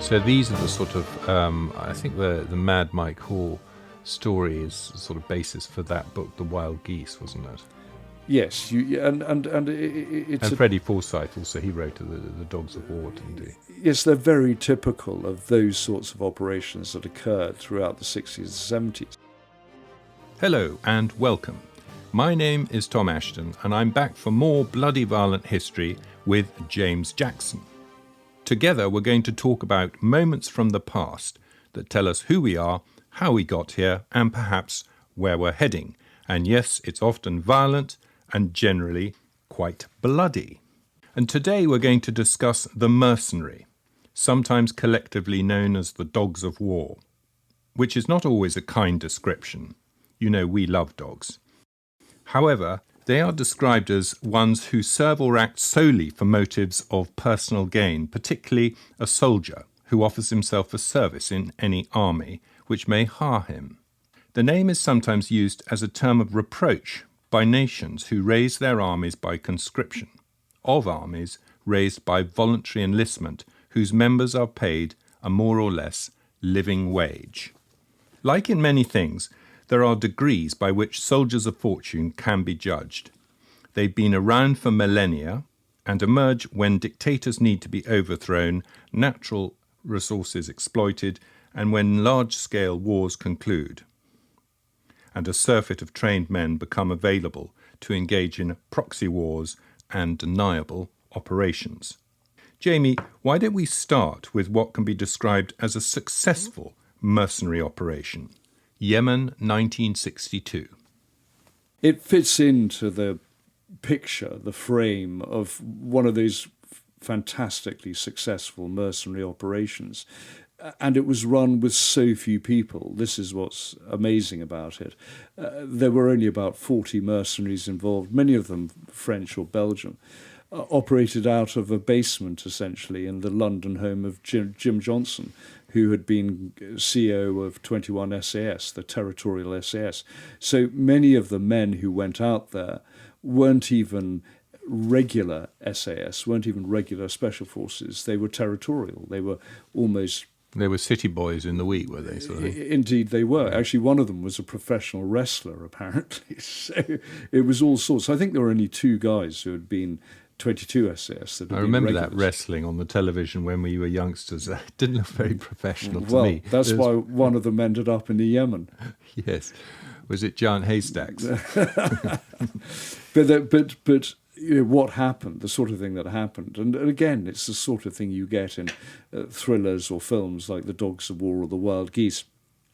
So these are the sort of, I think the Mad Mike Hoare story is the sort of basis for that book, The Wild Geese, wasn't it? Yes, it's and Freddie Forsyth also, he wrote the Dogs of War, didn't he? Yes, they're very typical of those sorts of operations that occurred throughout the 60s and 70s. Hello and welcome. My name is Tom Ashton and I'm back for more bloody violent history with James Jackson. Together we're going to talk about moments from the past that tell us who we are, how we got here, and perhaps where we're heading. And yes, it's often violent and generally quite bloody. And today we're going to discuss the mercenary, sometimes collectively known as the Dogs of War, which is not always a kind description. You know, we love dogs. However, they are described as ones who serve or act solely for motives of personal gain, particularly a soldier who offers himself for service in any army which may hire him. The name is sometimes used as a term of reproach by nations who raise their armies by conscription, of armies raised by voluntary enlistment whose members are paid a more or less living wage. Like in many things, there are degrees by which soldiers of fortune can be judged. They've been around for millennia and emerge when dictators need to be overthrown, natural resources exploited, and when large-scale wars conclude, and a surfeit of trained men become available to engage in proxy wars and deniable operations. Jamie, why don't we start with what can be described as a successful mercenary operation? Yemen, 1962. It fits into the picture, the frame of one of those fantastically successful mercenary operations. And it was run with so few people. This is what's amazing about it. There were only about 40 mercenaries involved, many of them French or Belgian, operated out of a basement, essentially, in the London home of Jim Johnson, who had been CEO of 21 SAS, the territorial SAS. So many of the men who went out there weren't even regular SAS, weren't even regular special forces. They were territorial. They were almost... They were city boys in the week, were they? Sort of? Indeed, they were. Actually, one of them was a professional wrestler, apparently. So it was all sorts. I think there were only two guys who had been 22 SAS. I remember that wrestling on the television when we were youngsters. It didn't look very professional to me. Well, that's why one of them ended up in the Yemen. Yes. Was it giant haystacks? But you know, what happened, the sort of thing that happened. And again, it's the sort of thing you get in thrillers or films like The Dogs of War or The Wild Geese.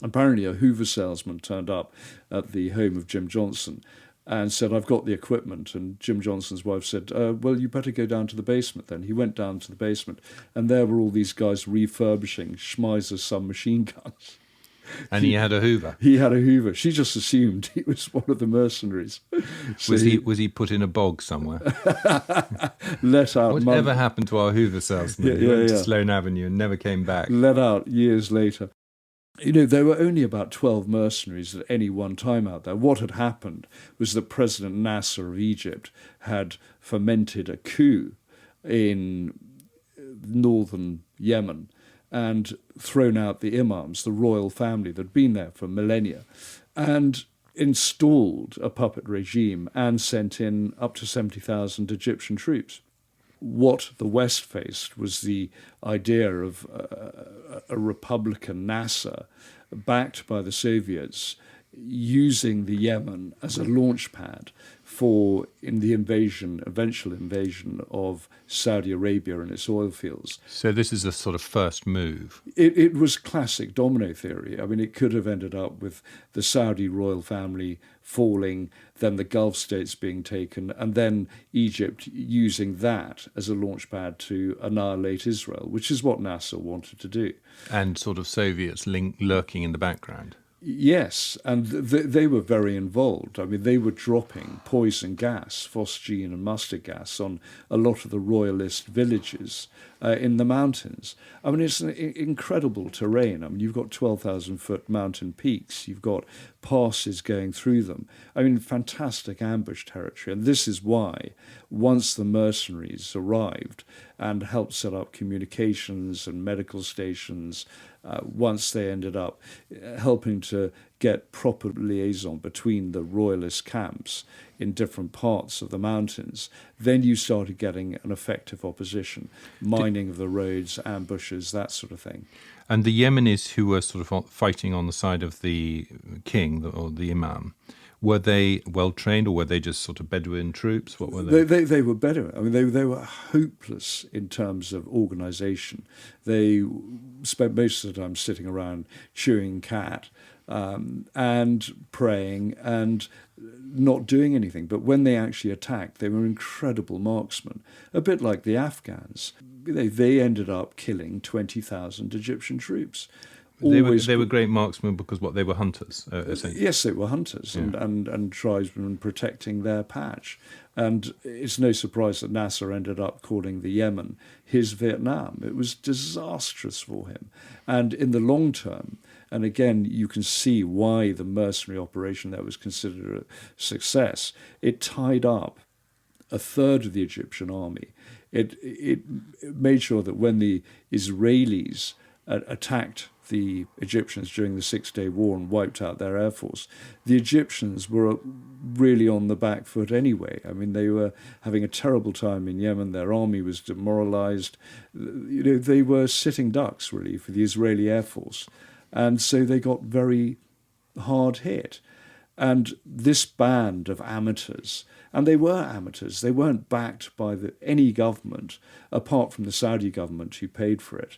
Apparently a Hoover salesman turned up at the home of Jim Johnson and said, I've got the equipment. And Jim Johnson's wife said, well, you better go down to the basement then. He went down to the basement, and there were all these guys refurbishing Schmeisser's submachine guns. And he had a Hoover. He had a Hoover. She just assumed he was one of the mercenaries. So was he put in a bog somewhere? Let out. Whatever happened to our Hoover salesman? He went to Sloane Avenue and never came back. Let out years later. You know, there were only about 12 mercenaries at any one time out there. What had happened was that President Nasser of Egypt had fomented a coup in northern Yemen and thrown out the imams, the royal family that had been there for millennia, and installed a puppet regime and sent in up to 70,000 Egyptian troops. What the West faced was the idea of a Republican Nasser, backed by the Soviets, using the Yemen as a launch pad for the eventual invasion of Saudi Arabia and its oil fields. So this is a sort of first move. It was classic domino theory. I mean, it could have ended up with the Saudi royal family falling, then the Gulf states being taken, and then Egypt using that as a launch pad to annihilate Israel, which is what Nasser wanted to do. And sort of Soviets lurking in the background. Yes, and they were very involved. I mean, they were dropping poison gas, phosgene and mustard gas, on a lot of the royalist villages in the mountains. I mean, it's an incredible terrain. I mean, you've got 12,000-foot mountain peaks. You've got passes going through them. I mean, fantastic ambush territory. And this is why, once the mercenaries arrived and helped set up communications and medical stations, once they ended up helping to get proper liaison between the royalist camps in different parts of the mountains, then you started getting an effective opposition, mining of the roads, ambushes, that sort of thing. And the Yemenis who were sort of fighting on the side of the king or the imam, were they well trained, or were they just sort of Bedouin troops? What were they? They were Bedouin. I mean, they were hopeless in terms of organisation. They spent most of the time sitting around chewing cat and praying and not doing anything. But when they actually attacked, they were incredible marksmen, a bit like the Afghans. They ended up killing 20,000 Egyptian troops. They were great marksmen because they were hunters, essentially. Yes, they were hunters and tribesmen protecting their patch. And it's no surprise that Nasser ended up calling the Yemen his Vietnam. It was disastrous for him. And in the long term, and again, you can see why the mercenary operation there was considered a success, it tied up a third of the Egyptian army. It made sure that when the Israelis attacked the Egyptians during the Six-Day War and wiped out their air force, the Egyptians were really on the back foot anyway. I mean, they were having a terrible time in Yemen. Their army was demoralized. They were sitting ducks, really, for the Israeli air force. And so they got very hard hit. And this band of amateurs, and they were amateurs, they weren't backed by any government, apart from the Saudi government who paid for it.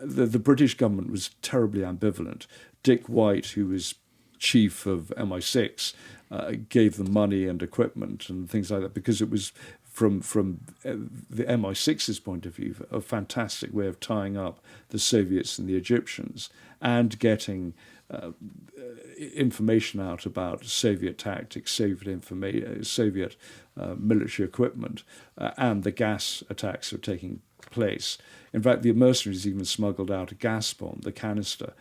The British government was terribly ambivalent. Dick White, who was chief of MI6, gave them money and equipment and things like that, because it was, from the MI6's point of view, a fantastic way of tying up the Soviets and the Egyptians and getting information out about Soviet tactics, Soviet military equipment, and the gas attacks that were taking place. In fact, the mercenaries even smuggled out a gas bomb, the canister,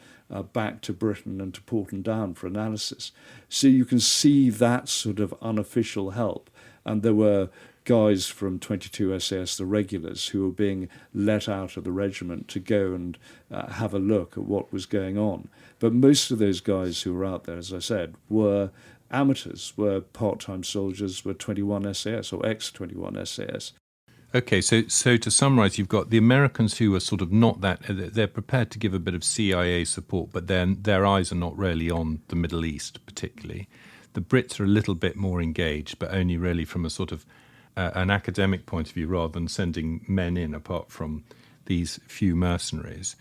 back to Britain and to Porton Down for analysis. So you can see that sort of unofficial help. And there were guys from 22 SAS, the regulars, who were being let out of the regiment to go and have a look at what was going on. But most of those guys who were out there, as I said, were amateurs, were part-time soldiers, were 21 SAS or ex-21 SAS. Okay, so to summarise, you've got the Americans who are sort of not that, they're prepared to give a bit of CIA support, but then their eyes are not really on the Middle East particularly. The Brits are a little bit more engaged, but only really from a sort of an academic point of view rather than sending men in apart from these few mercenaries.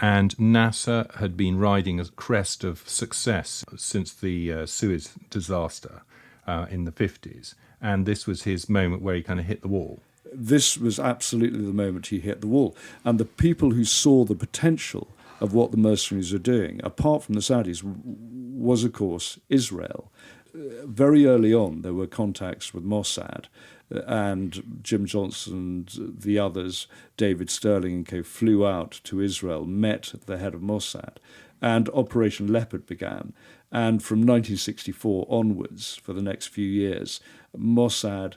And Nasser had been riding a crest of success since the Suez disaster in the 50s. And this was his moment where he kind of hit the wall. This was absolutely the moment he hit the wall. And the people who saw the potential of what the mercenaries were doing, apart from the Saudis, was, of course, Israel. Very early on, there were contacts with Mossad, and Jim Johnson and the others, David Sterling and co, flew out to Israel, met the head of Mossad, and Operation Leopard began. And from 1964 onwards, for the next few years, Mossad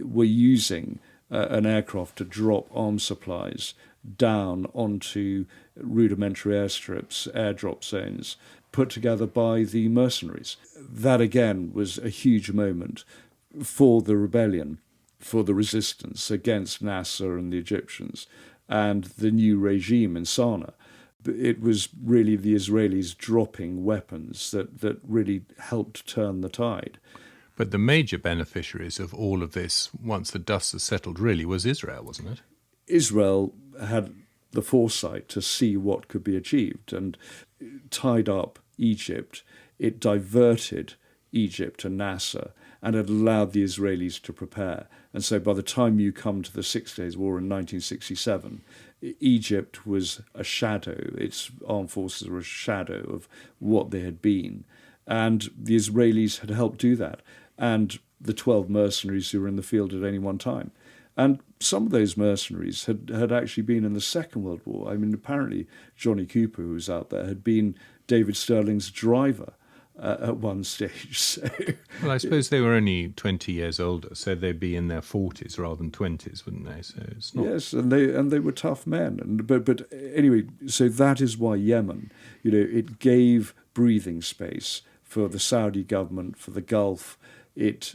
were using an aircraft to drop arms supplies down onto rudimentary airstrips, airdrop zones, put together by the mercenaries. That, again, was a huge moment for the rebellion, for the resistance against Nasser and the Egyptians and the new regime in Sana'a. It was really the Israelis dropping weapons that really helped turn the tide. But the major beneficiaries of all of this, once the dust has settled, really was Israel, wasn't it? Israel had the foresight to see what could be achieved and tied up Egypt. It diverted Egypt and Nasser, and it allowed the Israelis to prepare. And so by the time you come to the Six Days War in 1967, Egypt was a shadow. Its armed forces were a shadow of what they had been. And the Israelis had helped do that. And the 12 mercenaries who were in the field at any one time. And some of those mercenaries had actually been in the Second World War. I mean, apparently Johnny Cooper, who was out there, had been David Stirling's driver at one stage. So, well, I suppose they were only 20 years older, so they'd be in their 40s rather than 20s, wouldn't they? So it's not... Yes, and they were tough men. But anyway, so that is why Yemen, it gave breathing space for the Saudi government, for the Gulf. It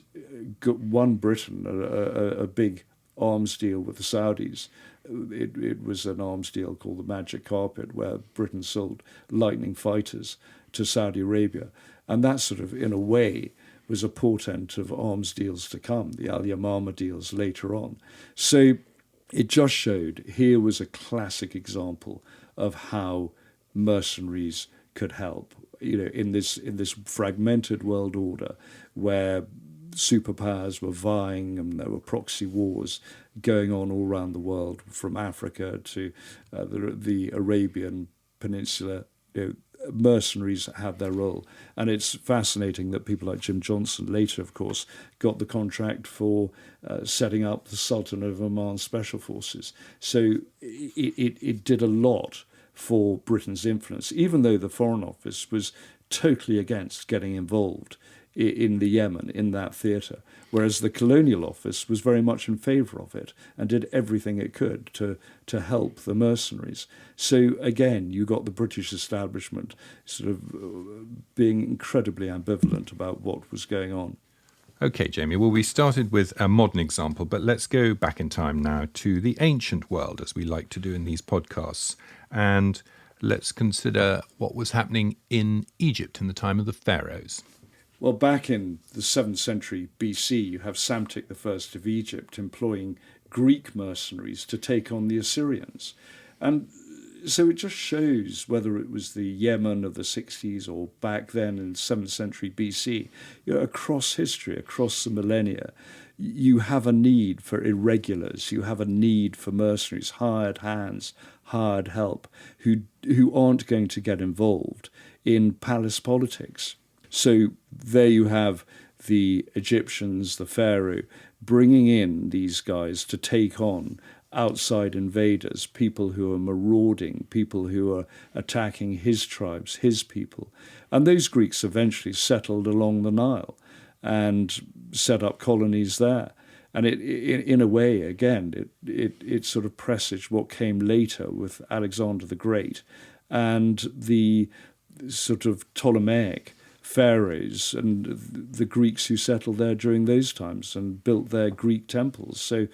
won Britain a big arms deal with the Saudis. It was an arms deal called the Magic Carpet, where Britain sold Lightning fighters to Saudi Arabia. And that sort of, in a way, was a portent of arms deals to come, the Al Yamama deals later on. So it just showed here was a classic example of how mercenaries could help, in this fragmented world order where superpowers were vying and there were proxy wars going on all around the world, from Africa to the Arabian Peninsula. Mercenaries had their role. And it's fascinating that people like Jim Johnson later, of course, got the contract for setting up the Sultan of Oman Special Forces. So it did a lot for Britain's influence, even though the Foreign Office was totally against getting involved in the Yemen, in that theatre, whereas the Colonial Office was very much in favour of it and did everything it could to help the mercenaries. So again, you got the British establishment sort of being incredibly ambivalent about what was going on. Okay, Jamie, well, we started with a modern example, but let's go back in time now to the ancient world, as we like to do in these podcasts, and let's consider what was happening in Egypt in the time of the pharaohs. Well, back in the 7th century BC, you have Psamtik I of Egypt employing Greek mercenaries to take on the Assyrians. And so it just shows, whether it was the Yemen of the 60s or back then in 7th century BC, across history, across the millennia, you have a need for irregulars, you have a need for mercenaries, hired hands, hired help, who aren't going to get involved in palace politics. So there you have the Egyptians, the pharaoh, bringing in these guys to take on outside invaders, people who are marauding, people who are attacking his tribes, his people. And those Greeks eventually settled along the Nile and set up colonies there. And in a way, again, it sort of presaged what came later with Alexander the Great and the sort of Ptolemaic pharaohs and the Greeks who settled there during those times and built their Greek temples. So,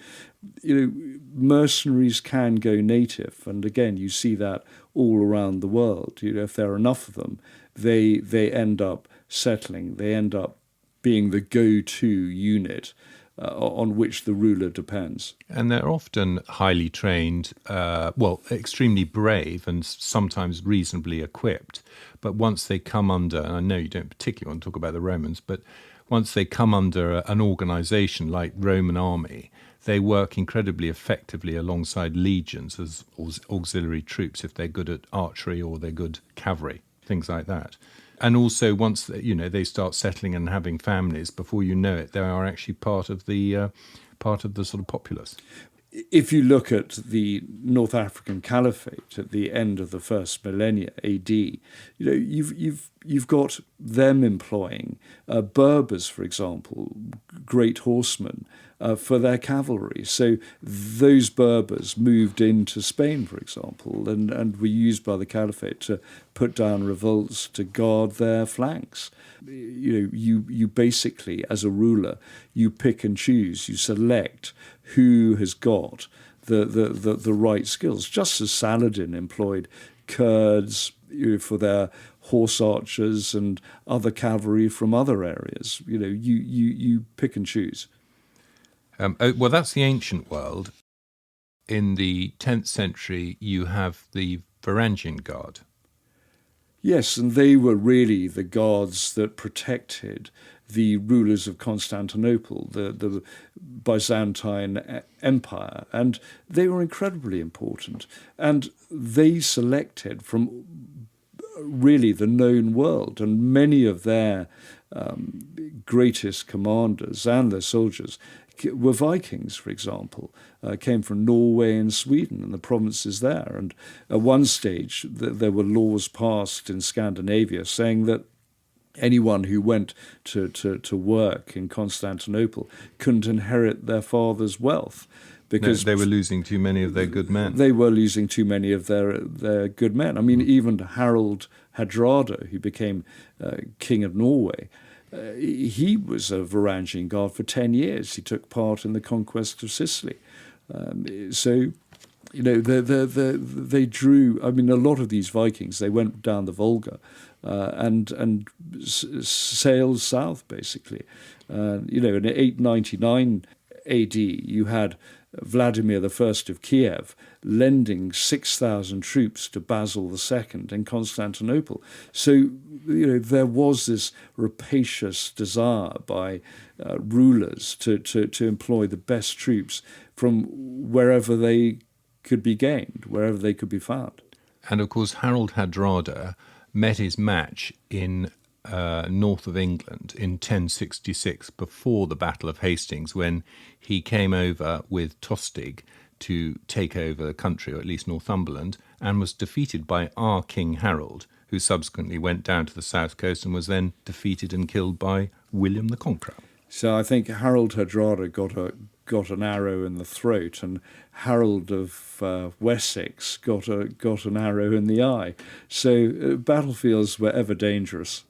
mercenaries can go native. And again, you see that all around the world. If there are enough of them, they end up settling. They end up being the go-to unit on which the ruler depends. And they're often highly trained, extremely brave and sometimes reasonably equipped. But once they come under, and I know you don't particularly want to talk about the Romans, but once they come under an organisation like Roman army, they work incredibly effectively alongside legions as auxiliary troops if they're good at archery or they're good cavalry, things like that. And also, once they start settling and having families, before you know it, they are actually part of the sort of populace. If you look at the North African Caliphate at the end of the first millennia AD, you've got them employing Berbers, for example, great horsemen, for their cavalry. So those Berbers moved into Spain, for example, and were used by the Caliphate to put down revolts, to guard their flanks. You basically, as a ruler, you pick and choose, you select who has got the right skills, just as Saladin employed Kurds for their horse archers and other cavalry from other areas. You pick and choose. Well, that's the ancient world. In the 10th century, you have the Varangian Guard. Yes, and they were really the guards that protected the rulers of Constantinople, the Byzantine Empire, and they were incredibly important. And they selected from really the known world, and many of their greatest commanders and their soldiers were Vikings, for example, came from Norway and Sweden and the provinces there. And at one stage, there were laws passed in Scandinavia saying that anyone who went to work in Constantinople couldn't inherit their father's wealth. Because they were losing too many of their good men. They were losing too many of their good men. I mean, even Harald Hardrada, who became king of Norway, he was a Varangian Guard for 10 years. He took part in the conquest of Sicily. So, you know, they drew. I mean, a lot of these Vikings, they went down the Volga and sailed south, basically. You know, in 899 AD, you had Vladimir I of Kiev lending 6,000 troops to Basil II in Constantinople. So, you know, there was this rapacious desire by rulers to employ the best troops from wherever they could be gained, wherever they could be found. And of course, Harald Hardrada met his match in north of England in 1066, before the Battle of Hastings, when he came over with Tostig to take over the country, or at least Northumberland, and was defeated by our King Harold, who subsequently went down to the south coast and was then defeated and killed by William the Conqueror. So I think Harald Hardrada got an arrow in the throat, and Harold of Wessex got an arrow in the eye. So battlefields were ever dangerous.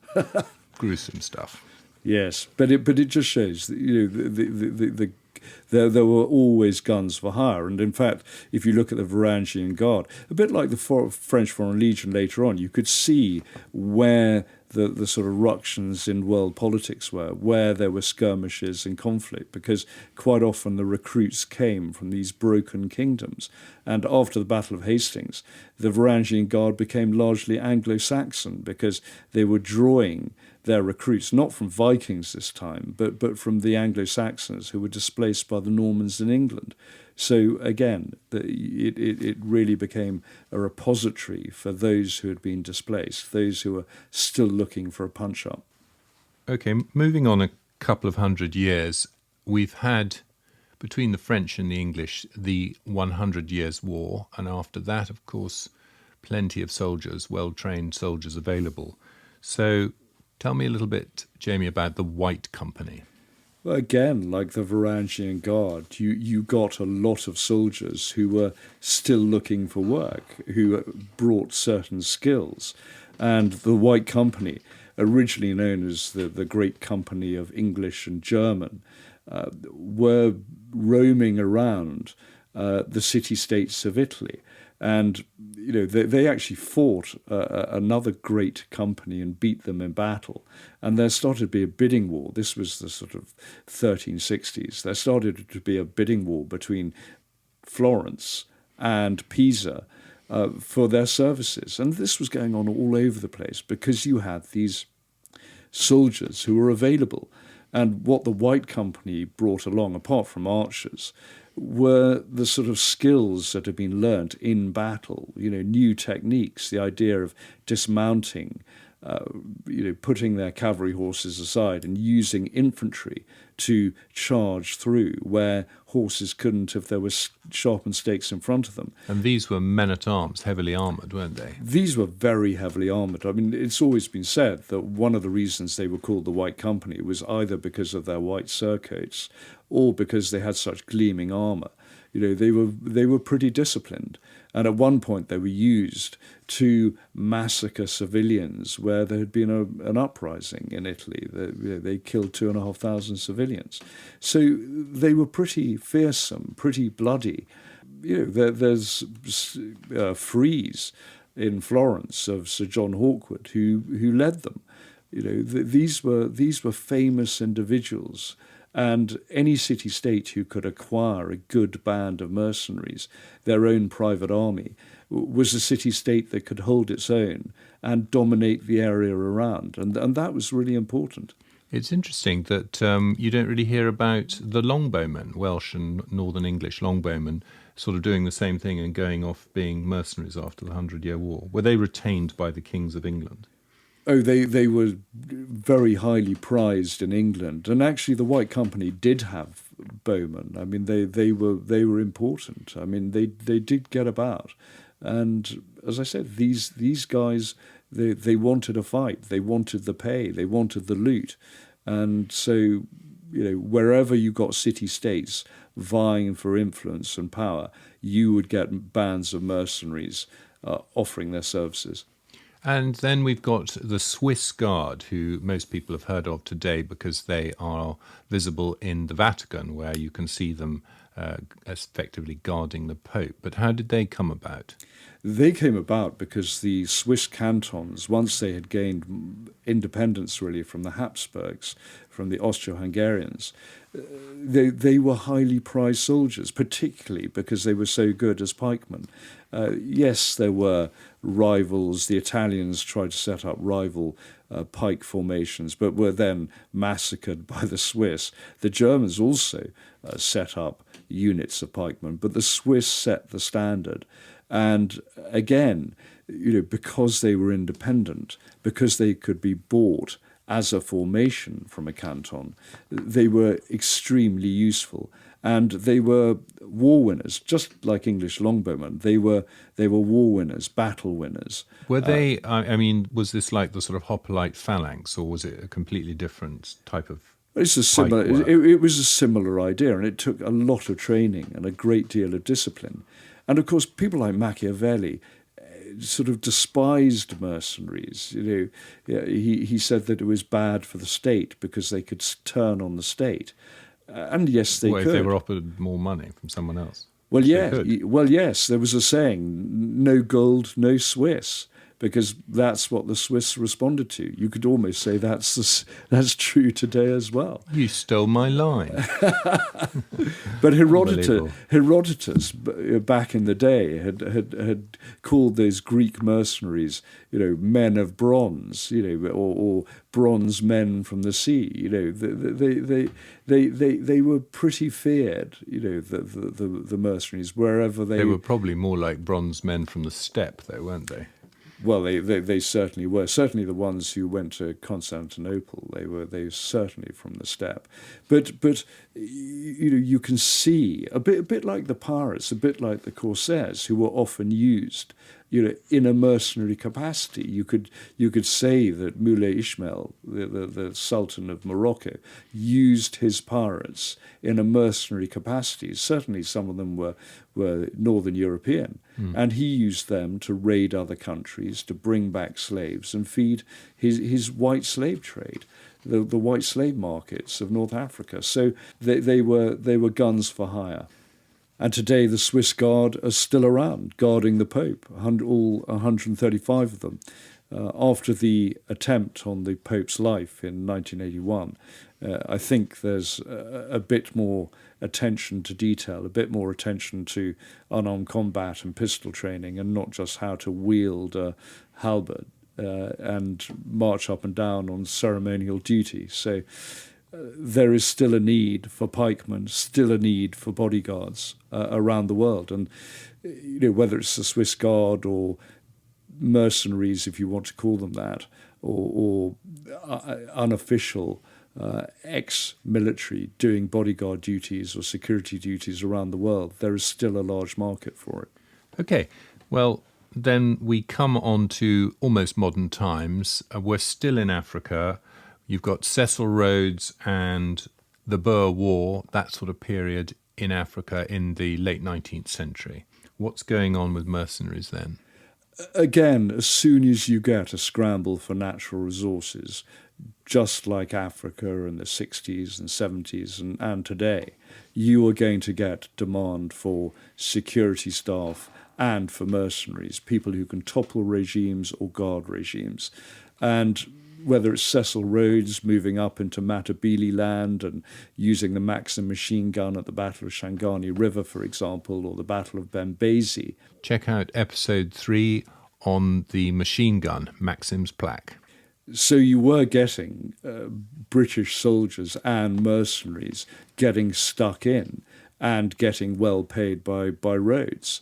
Gruesome stuff. Yes, but it just shows that, you know, there were always guns for hire. And in fact, if you look at the Varangian Guard, a bit like the French Foreign Legion later on, you could see where the sort of ructions in world politics were, where there were skirmishes and conflict, because quite often the recruits came from these broken kingdoms. And after the Battle of Hastings, the Varangian Guard became largely Anglo-Saxon, because they were drawing their recruits not from Vikings this time, but from the Anglo-Saxons who were displaced by the Normans in England. So again, it really became a repository for those who had been displaced, those who were still looking for a punch-up. Okay, moving on a couple of hundred years, we've had, between the French and the English, the 100 Years' War, and after that, of course, plenty of soldiers, well-trained soldiers available. So tell me a little bit, Jamie, about the White Company. Well, again, like the Varangian Guard, you got a lot of soldiers who were still looking for work, who brought certain skills. And the White Company, originally known as the Great Company of English and German, were roaming around the city-states of Italy. And, you know, they actually fought another great company and beat them in battle. And there started to be a bidding war. This was the sort of 1360s. There started to be a bidding war between Florence and Pisa for their services. And this was going on all over the place because you had these soldiers who were available. And what the White Company brought along, apart from archers, were the sort of skills that had been learnt in battle, you know, new techniques, the idea of dismounting, putting their cavalry horses aside and using infantry to charge through where horses couldn't if there were sharpened stakes in front of them. And these were men-at-arms, heavily armoured, weren't they? These were very heavily armoured. I mean, it's always been said that one of the reasons they were called the White Company was either because of their white surcoats or because they had such gleaming armour. You know, they were pretty disciplined. And at one point they were used to massacre civilians where there had been an uprising in Italy. They killed 2,500 civilians. So they were pretty fearsome, pretty bloody. You know, there's a frieze in Florence of Sir John Hawkwood who led them. You know, these were famous individuals. And any city-state who could acquire a good band of mercenaries, their own private army, was a city-state that could hold its own and dominate the area around. And that was really important. It's interesting that you don't really hear about the longbowmen, Welsh and Northern English longbowmen, sort of doing the same thing and going off being mercenaries after the 100-Year War. Were they retained by the kings of England? Oh, they were very highly prized in England. And actually the White Company did have bowmen. I mean, they were important. I mean, they did get about, and as I said, these guys they wanted a fight, they wanted the pay, they wanted the loot, and so wherever you got city-states vying for influence and power, you would get bands of mercenaries offering their services. And then we've got the Swiss Guard, who most people have heard of today because they are visible in the Vatican, where you can see them effectively guarding the Pope. But how did they come about? They came about because the Swiss cantons, once they had gained independence really from the Habsburgs, from the Austro-Hungarians, they were highly prized soldiers, particularly because they were so good as pikemen. Yes, there were rivals. The Italians tried to set up rival pike formations, but were then massacred by the Swiss. The Germans also set up units of pikemen, but the Swiss set the standard. And again, because they were independent, because they could be bought as a formation from a canton, they were extremely useful. And they were war winners, just like English longbowmen. They were war winners, battle winners. Were they, I mean, was this like the sort of hoplite phalanx, or was it a completely different type of It's a similar. It was a similar idea, and it took a lot of training and a great deal of discipline. And of course, people like Machiavelli sort of despised mercenaries. He said that it was bad for the state because they could turn on the state. And yes, they could. If they were offered more money from someone else? Well, yes. There was a saying: "No gold, no Swiss." Because that's what the Swiss responded to. You could almost say that's true today as well. You stole my line. But Herodotus, back in the day, had called those Greek mercenaries, men of bronze, or bronze men from the sea. They were pretty feared. The mercenaries wherever they were probably more like bronze men from the steppe, though, weren't they? Well, they certainly were. Certainly the ones who went to Constantinople, they were certainly from the steppe. But you can see a bit like the pirates, a bit like the corsairs, who were often used, in a mercenary capacity. You could say that Moulay Ismail, the Sultan of Morocco, used his pirates in a mercenary capacity. Certainly some of them were Northern European, and he used them to raid other countries, to bring back slaves and feed his white slave trade, the white slave markets of North Africa. So they were guns for hire. And today the Swiss Guard are still around, guarding the Pope, all 135 of them. After the attempt on the Pope's life in 1981, I think there's a bit more attention to detail, a bit more attention to unarmed combat and pistol training, and not just how to wield a halberd and march up and down on ceremonial duty. So there is still a need for pikemen, still a need for bodyguards around the world. And whether it's the Swiss Guard or mercenaries, if you want to call them that, or unofficial ex-military doing bodyguard duties or security duties around the world, there is still a large market for it. Okay, well, then we come on to almost modern times. We're still in Africa. You've got Cecil Rhodes and the Boer War, that sort of period in Africa in the late 19th century. What's going on with mercenaries then? Again, as soon as you get a scramble for natural resources, just like Africa in the 60s and 70s and today, you are going to get demand for security staff and for mercenaries, people who can topple regimes or guard regimes. And whether it's Cecil Rhodes moving up into Matabele land and using the Maxim machine gun at the Battle of Shangani River, for example, or the Battle of Benghazi. Check out episode 3 on the machine gun, Maxim's plaque. So you were getting British soldiers and mercenaries getting stuck in and getting well paid by Rhodes.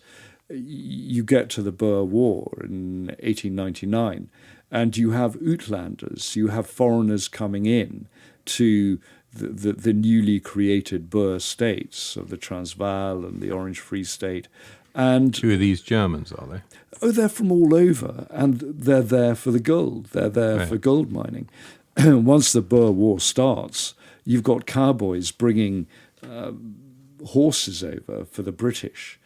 You get to the Boer War in 1899, and you have Uitlanders, you have foreigners coming in to the newly created Boer states of the Transvaal and the Orange Free State. And who are these Germans, are they? Oh, they're from all over, and they're there for the gold. They're there for gold mining. Once the Boer War starts, you've got cowboys bringing horses over for the British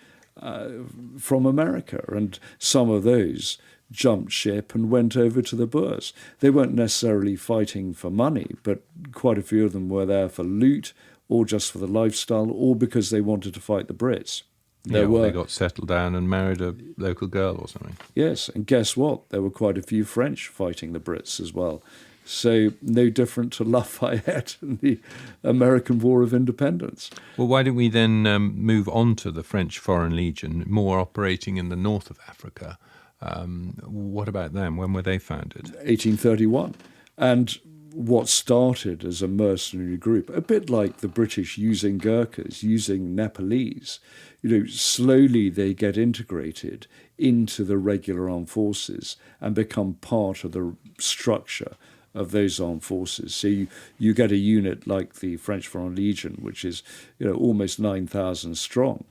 from America, and some of those jumped ship and went over to the Boers. They weren't necessarily fighting for money, but quite a few of them were there for loot, or just for the lifestyle, or because they wanted to fight the Brits. They got settled down and married a local girl or something. Yes, and guess what? There were quite a few French fighting the Brits as well. So no different to Lafayette and the American War of Independence. Well, why don't we then move on to the French Foreign Legion, more operating in the north of Africa? What about them? When were they founded? 1831. And what started as a mercenary group, a bit like the British using Gurkhas, using Nepalese, slowly they get integrated into the regular armed forces and become part of the structure of those armed forces. So you get a unit like the French Foreign Legion, which is almost 9,000 strong.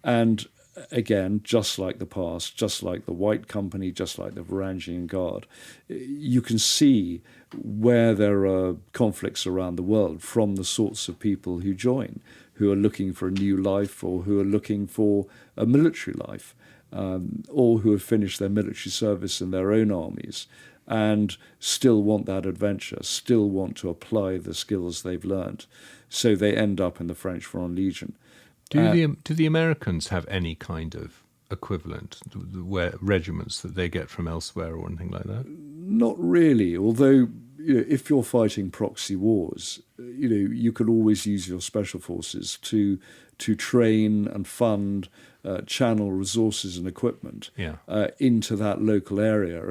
And again, just like the past, just like the White Company, just like the Varangian Guard, you can see where there are conflicts around the world from the sorts of people who join, who are looking for a new life or who are looking for a military life, or who have finished their military service in their own armies and still want that adventure, still want to apply the skills they've learned. So they end up in the French Foreign Legion. Do the Americans have any kind of equivalent where regiments that they get from elsewhere or anything like that? Not really, although if you're fighting proxy wars, you could always use your special forces to train and fund, channel resources and equipment into that local area.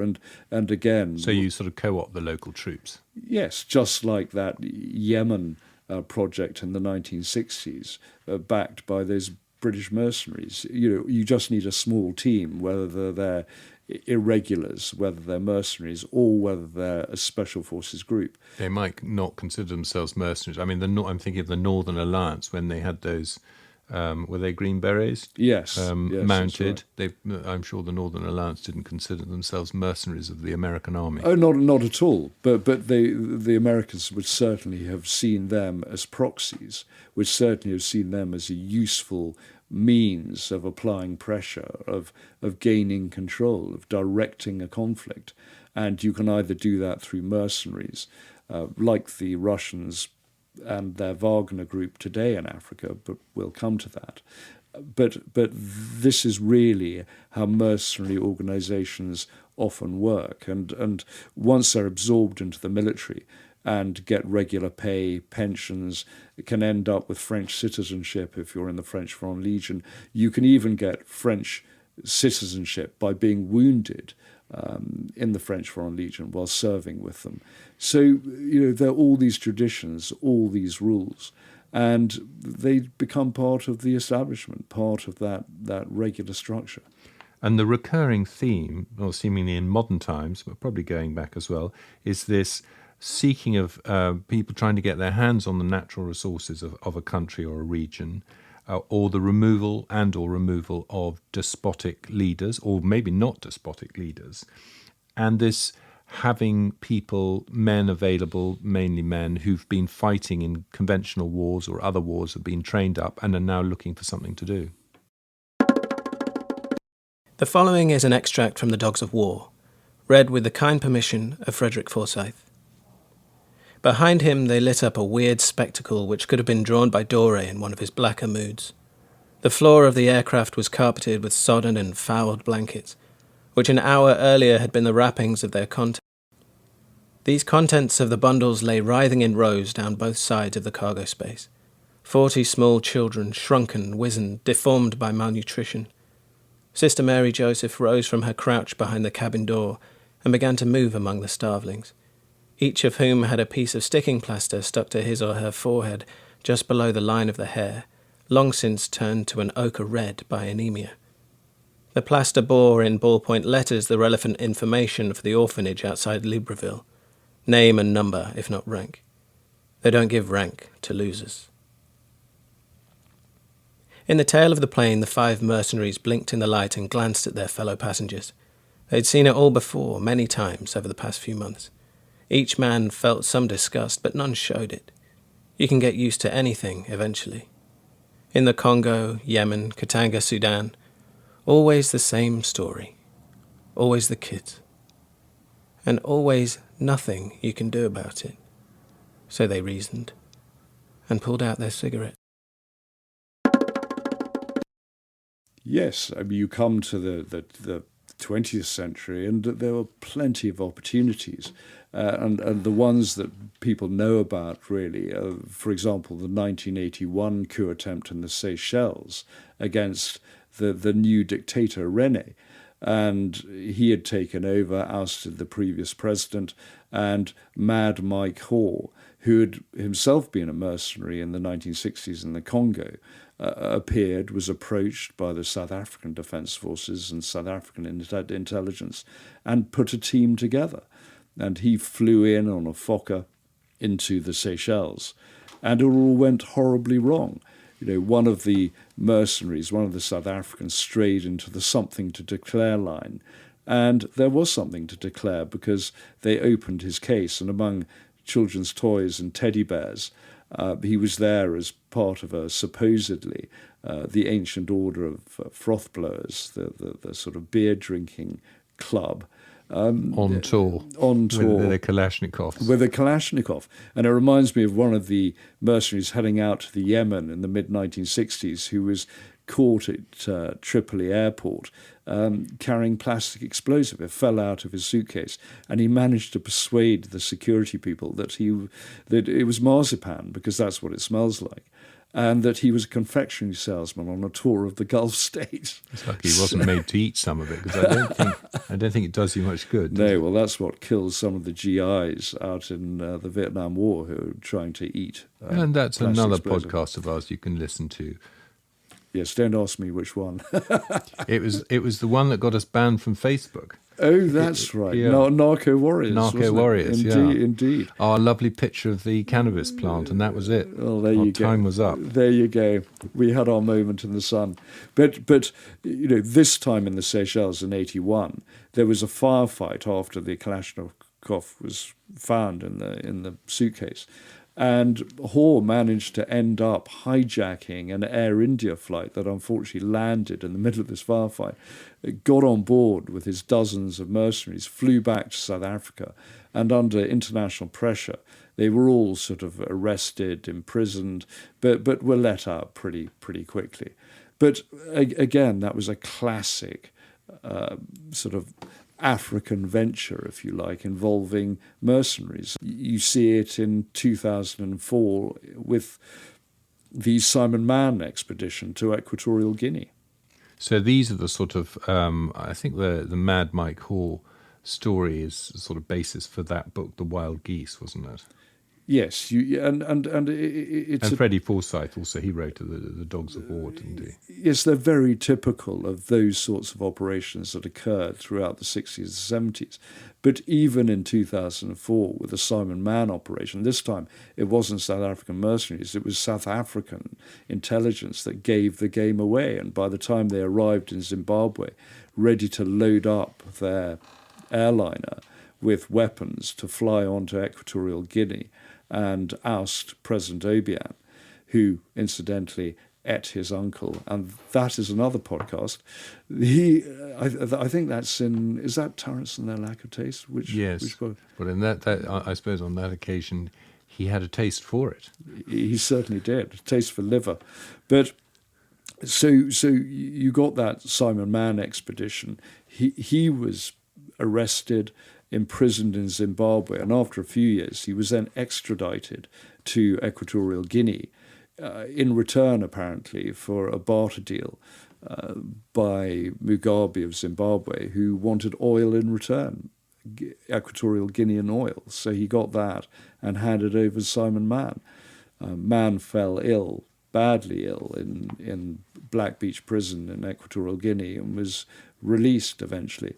And again... So you sort of co-opt the local troops? Yes, just like that Yemen project in the 1960s, backed by those British mercenaries. You just need a small team, whether they're irregulars, whether they're mercenaries, or whether they're a special forces group. They might not consider themselves mercenaries. I mean, I'm thinking of the Northern Alliance when they had those. Were they Green Berets? Yes, mounted. Right. I'm sure the Northern Alliance didn't consider themselves mercenaries of the American army. Oh, not at all. But the Americans would certainly have seen them as proxies, would certainly have seen them as a useful means of applying pressure, of gaining control, of directing a conflict. And you can either do that through mercenaries, like the Russians and their Wagner Group today in Africa, but we'll come to that. But this is really how mercenary organizations often work. And once they're absorbed into the military and get regular pay, pensions, it can end up with French citizenship if you're in the French Foreign Legion. You can even get French citizenship by being wounded in the French Foreign Legion while serving with them. So, there are all these traditions, all these rules, and they become part of the establishment, part of that regular structure. And the recurring theme, or seemingly in modern times, but probably going back as well, is this seeking of people trying to get their hands on the natural resources of a country or a region, or the removal of despotic leaders, or maybe not despotic leaders, and this having men available, mainly men, who've been fighting in conventional wars or other wars, have been trained up and are now looking for something to do. The following is an extract from The Dogs of War, read with the kind permission of Fredrick Forsyth. Behind him they lit up a weird spectacle which could have been drawn by Doré in one of his blacker moods. The floor of the aircraft was carpeted with sodden and fouled blankets, which an hour earlier had been the wrappings of their contents. These contents of the bundles lay writhing in rows down both sides of the cargo space. 40 small children, shrunken, wizened, deformed by malnutrition. Sister Mary Joseph rose from her crouch behind the cabin door and began to move among the starvelings, each of whom had a piece of sticking plaster stuck to his or her forehead just below the line of the hair, long since turned to an ochre red by anemia. The plaster bore in ballpoint letters the relevant information for the orphanage outside Libreville, name and number, if not rank. They don't give rank to losers. In the tail of the plane, the 5 mercenaries blinked in the light and glanced at their fellow passengers. They'd seen it all before, many times over the past few months. Each man felt some disgust, but none showed it. You can get used to anything eventually. In the Congo, Yemen, Katanga, Sudan, always the same story. Always the kids. And always nothing you can do about it. So they reasoned, and pulled out their cigarettes. Yes, I mean, you come to the 20th century, and there were plenty of opportunities. And the ones that people know about, really, for example, the 1981 coup attempt in the Seychelles against the new dictator, René. And he had taken over, ousted the previous president, and Mad Mike Hoare, who had himself been a mercenary in the 1960s in the Congo, appeared, was approached by the South African Defence Forces and South African intelligence, and put a team together. And he flew in on a Fokker into the Seychelles, and it all went horribly wrong. You know, one of the mercenaries, one of the South Africans, strayed into the something to declare line, and there was something to declare because they opened his case, and among children's toys and teddy bears, he was there as part of a supposedly the ancient order of froth blowers, the sort of beer drinking club. On tour. With a Kalashnikov. With a Kalashnikov. And it reminds me of one of the mercenaries heading out to the Yemen in the mid-1960s who was caught at Tripoli airport carrying plastic explosive. It fell out of his suitcase, and he managed to persuade the security people that it was marzipan, because that's what it smells like, and that he was a confectionery salesman on a tour of the Gulf states. It's lucky he wasn't made to eat some of it, because I don't think it does you much good. No, well, that's what kills some of the GIs out in the Vietnam War who are trying to eat. And that's another explosive podcast of ours you can listen to. Yes, don't ask me which one. It was the one that got us banned from Facebook. Oh, that's right. Yeah. Narco Warriors. Narco Warriors, Indeed. Our lovely picture of the cannabis plant, and that was it. Well, there you go. Time was up. There you go. We had our moment in the sun. But you know, this time in the Seychelles in 1981, there was a firefight after the Kalashnikov was found in the suitcase. And Hoare managed to end up hijacking an Air India flight that unfortunately landed in the middle of this firefight, got on board with his dozens of mercenaries, flew back to South Africa, and under international pressure, they were all sort of arrested, imprisoned, but were let out pretty quickly. But again, that was a classic sort of African venture, if you like, involving mercenaries. You see it in 2004 with the Simon Mann expedition to Equatorial Guinea. So these are the sort of, I think the Mad Mike Hoare story is the sort of basis for that book, The Wild Geese, wasn't it? Yes, and Freddie Forsyth also, he wrote the Dogs of War, didn't he? Yes, they're very typical of those sorts of operations that occurred throughout the 60s and 70s. But even in 2004, with the Simon Mann operation, this time it wasn't South African mercenaries, it was South African intelligence that gave the game away. And by the time they arrived in Zimbabwe, ready to load up their airliner with weapons to fly on to Equatorial Guinea and oust President Obiang, who incidentally ate his uncle, and that is another podcast. I think that's in, is that Terence and Their Lack of Taste? Yes, but in that I suppose on that occasion he had a taste for it. He certainly did, a taste for liver. But so you got that Simon Mann expedition. He was arrested, imprisoned in Zimbabwe, and after a few years he was then extradited to Equatorial Guinea in return, apparently, for a barter deal by Mugabe of Zimbabwe, who wanted oil in return, Equatorial Guinean oil. So he got that and handed over to Simon Mann. Mann fell ill, badly ill, in Black Beach Prison in Equatorial Guinea and was released eventually.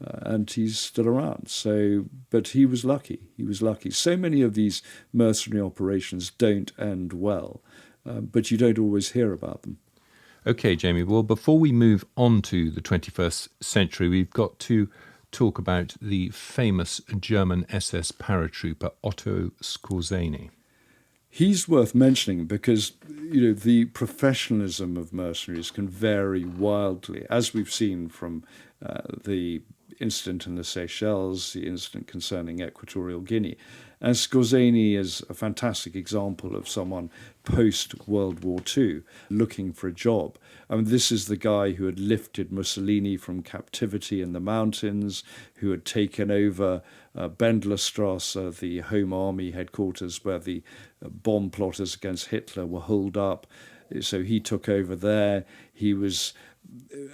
and he's still around. So, but he was lucky. He was lucky. So many of these mercenary operations don't end well, but you don't always hear about them. Okay, Jamie. Well, before we move on to the 21st century, we've got to talk about the famous German SS paratrooper Otto Skorzeny. He's worth mentioning because, the professionalism of mercenaries can vary wildly, as we've seen from the incident in the Seychelles, the incident concerning Equatorial Guinea. And Skorzeny is a fantastic example of someone post-World War II looking for a job. I mean, this is the guy who had lifted Mussolini from captivity in the mountains, who had taken over Bendlerstrasse, the Home Army headquarters where the bomb plotters against Hitler were holed up. So he took over there. He was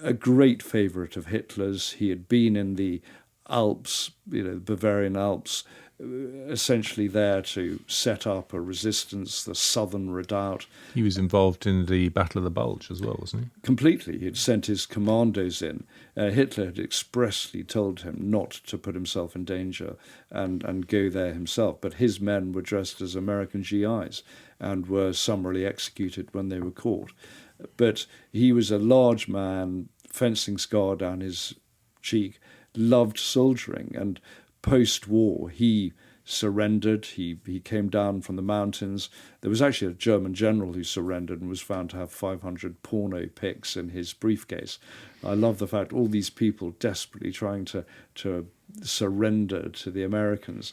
a great favourite of Hitler's. He had been in the Alps, the Bavarian Alps, essentially there to set up a resistance, the southern redoubt. He was involved in the Battle of the Bulge as well, wasn't he? Completely. He had sent his commandos in. Hitler had expressly told him not to put himself in danger and go there himself. But his men were dressed as American GIs and were summarily executed when they were caught. But he was a large man, fencing scar down his cheek, loved soldiering, and post-war he surrendered. He came down from the mountains. There was actually a German general who surrendered and was found to have 500 porno pics in his briefcase. I love the fact all these people desperately trying to surrender to the Americans,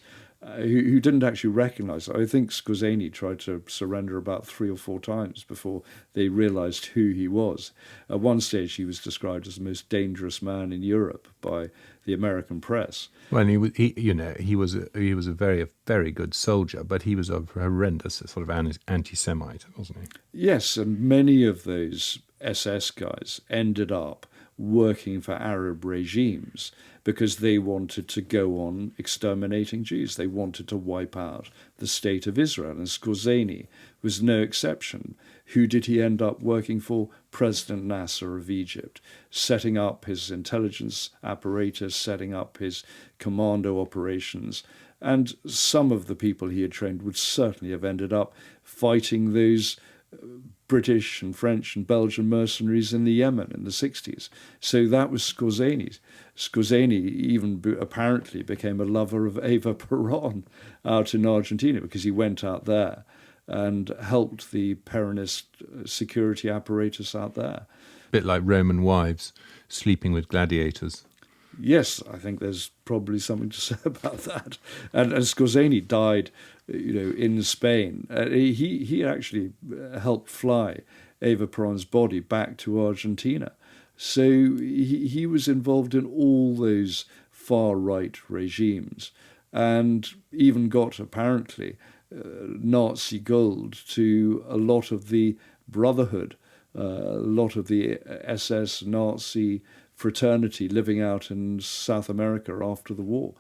who didn't actually recognize it. I think Skorzeny tried to surrender about 3 or 4 times before they realized who he was. At one stage, he was described as the most dangerous man in Europe by the American press. Well, and he was a very, very good soldier, but he was a horrendous sort of anti-Semite, wasn't he? Yes, and many of those SS guys ended up working for Arab regimes because they wanted to go on exterminating Jews. They wanted to wipe out the state of Israel, and Skorzeny was no exception. Who did he end up working for? President Nasser of Egypt, setting up his intelligence apparatus, setting up his commando operations. And some of the people he had trained would certainly have ended up fighting those British and French and Belgian mercenaries in the Yemen in the 60s. So that was Skorzeny. Skorzeny even apparently became a lover of Eva Perón out in Argentina because he went out there and helped the Peronist security apparatus out there. A bit like Roman wives sleeping with gladiators. Yes, I think there's probably something to say about that. And Skorzeny died, in Spain. He actually helped fly Eva Perón's body back to Argentina. So he was involved in all those far-right regimes and even got, apparently, Nazi gold to a lot of the Brotherhood, a lot of the SS Nazi fraternity living out in South America after the war.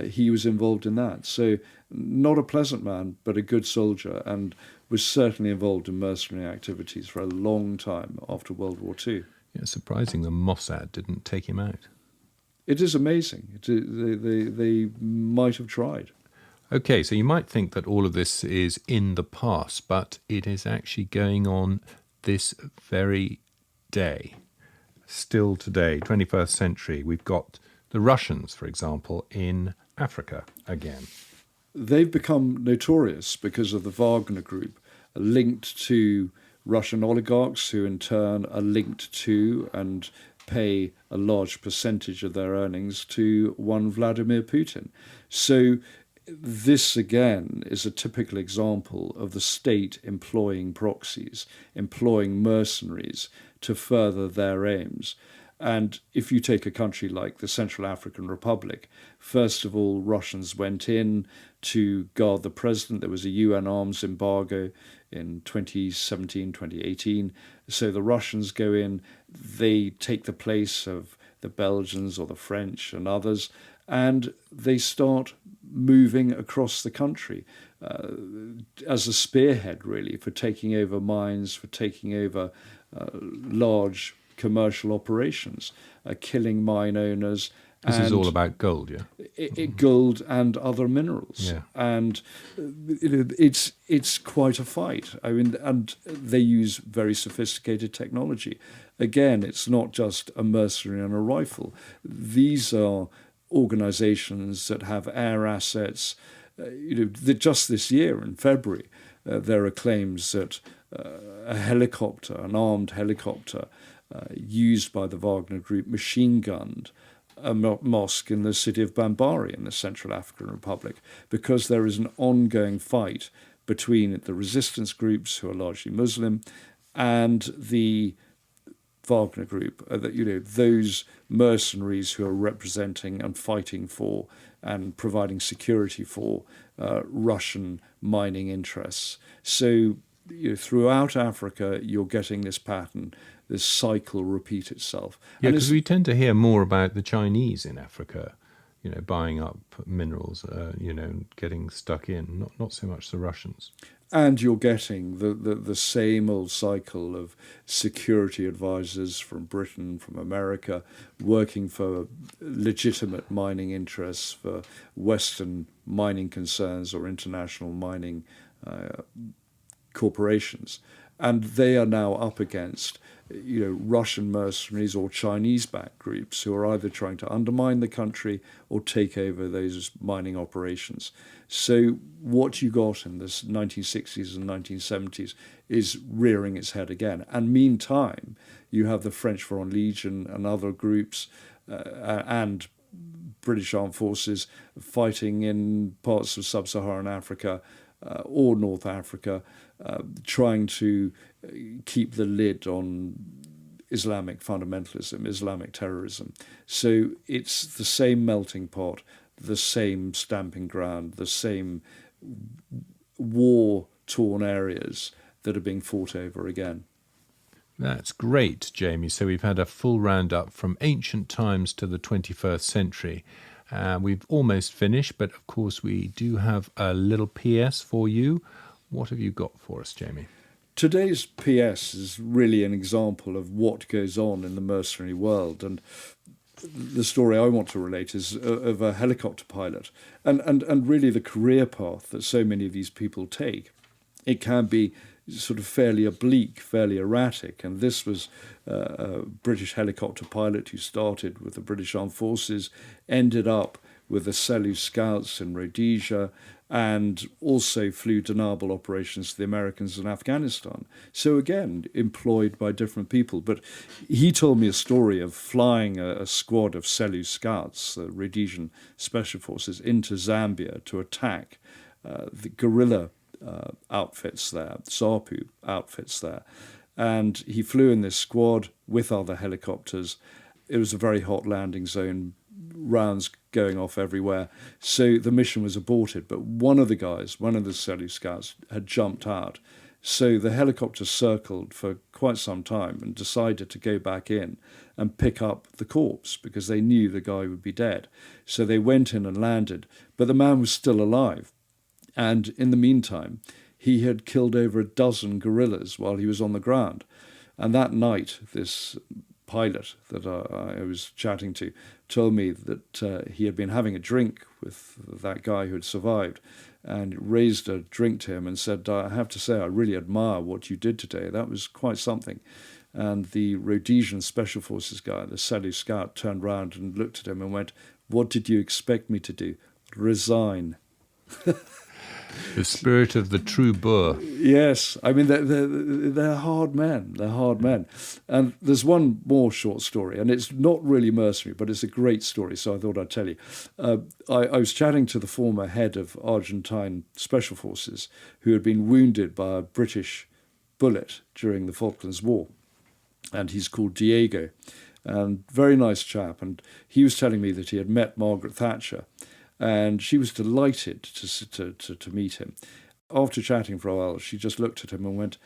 He was involved in that. So not a pleasant man, but a good soldier, and was certainly involved in mercenary activities for a long time after World War II. Yeah, surprising the Mossad didn't take him out. It is amazing. They might have tried. Okay, so you might think that all of this is in the past, but it is actually going on this very day. Still today, 21st century, we've got the Russians, for example, in Africa again. They've become notorious because of the Wagner Group, linked to Russian oligarchs who in turn are linked to and pay a large percentage of their earnings to one Vladimir Putin. So this, again, is a typical example of the state employing proxies, employing mercenaries to further their aims. And if you take a country like the Central African Republic, first of all, Russians went in to guard the president. There was a UN arms embargo in 2017, 2018. So the Russians go in, they take the place of the Belgians or the French and others, and they start moving across the country as a spearhead, really, for taking over mines, for taking over large commercial operations, killing mine owners This is all about gold, yeah? Gold and other minerals. Yeah. And it's quite a fight. I mean, and they use very sophisticated technology. Again, it's not just a mercenary and a rifle. These are organizations that have air assets. Just this year, in February, there are claims that a helicopter, an armed helicopter, used by the Wagner Group, machine-gunned a mosque in the city of Bambari in the Central African Republic, because there is an ongoing fight between the resistance groups, who are largely Muslim, and the Wagner Group, those mercenaries who are representing and fighting for and providing security for Russian mining interests. So throughout Africa, you're getting this pattern, this cycle repeat itself. Yeah, because we tend to hear more about the Chinese in Africa, buying up minerals, getting stuck in, not so much the Russians. And you're getting the same old cycle of security advisors from Britain, from America, working for legitimate mining interests, for Western mining concerns or international mining corporations. And they are now up against Russian mercenaries or Chinese-backed groups who are either trying to undermine the country or take over those mining operations. So what you got in the 1960s and 1970s is rearing its head again. And meantime, you have the French Foreign Legion and other groups and British Armed Forces fighting in parts of sub-Saharan Africa or North Africa, trying to keep the lid on Islamic fundamentalism, Islamic terrorism. So it's the same melting pot, the same stamping ground, the same war-torn areas that are being fought over again. That's great, Jamie. So we've had a full roundup from ancient times to the 21st century. We've almost finished, but of course we do have a little PS for you. What have you got for us, Jamie? Today's PS is really an example of what goes on in the mercenary world, and the story I want to relate is of a helicopter pilot, and really the career path that so many of these people take. It can be sort of fairly oblique, fairly erratic, and this was a British helicopter pilot who started with the British Armed Forces, ended up with the Selous Scouts in Rhodesia, and also flew deniable operations to the Americans in Afghanistan. So again, employed by different people. But he told me a story of flying a squad of Selous Scouts, the Rhodesian Special Forces, into Zambia to attack the guerrilla outfits there, SAPU outfits there. And he flew in this squad with other helicopters. It was a very hot landing zone, rounds going off everywhere. So the mission was aborted. But one of the guys, one of the Selous Scouts, had jumped out. So the helicopter circled for quite some time and decided to go back in and pick up the corpse because they knew the guy would be dead. So they went in and landed. But the man was still alive. And in the meantime, he had killed over a dozen guerrillas while he was on the ground. And that night, this pilot that I was chatting to told me that he had been having a drink with that guy who had survived, and raised a drink to him and said, I have to say, I really admire what you did today. That was quite something. And the Rhodesian Special Forces guy, the Selous Scout, turned round and looked at him and went, what did you expect me to do? Resign. The spirit of the true Boer. Yes, I mean, they're hard men. They're hard men. And there's one more short story, and it's not really mercenary, but it's a great story, so I thought I'd tell you. I was chatting to the former head of Argentine Special Forces, who had been wounded by a British bullet during the Falklands War, and he's called Diego, and very nice chap, and he was telling me that he had met Margaret Thatcher, and she was delighted to meet him. After chatting for a while, she just looked at him and went,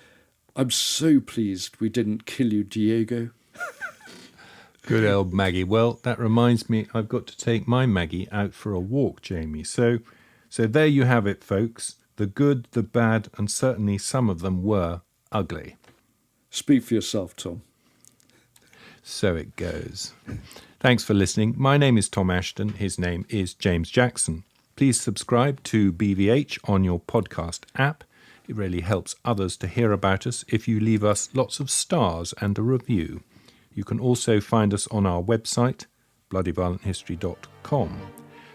I'm so pleased we didn't kill you, Diego. Good old Maggie. Well, that reminds me, I've got to take my Maggie out for a walk, Jamie. So there you have it, folks. The good, the bad, and certainly some of them were ugly. Speak for yourself, Tom. So it goes. Thanks for listening. My name is Tom Ashton. His name is James Jackson. Please subscribe to BVH on your podcast app. It really helps others to hear about us if you leave us lots of stars and a review. You can also find us on our website, bloodyviolenthistory.com.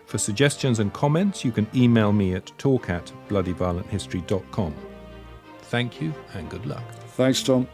For suggestions and comments, you can email me at talk@bloodyviolenthistory.com. Thank you and good luck. Thanks, Tom.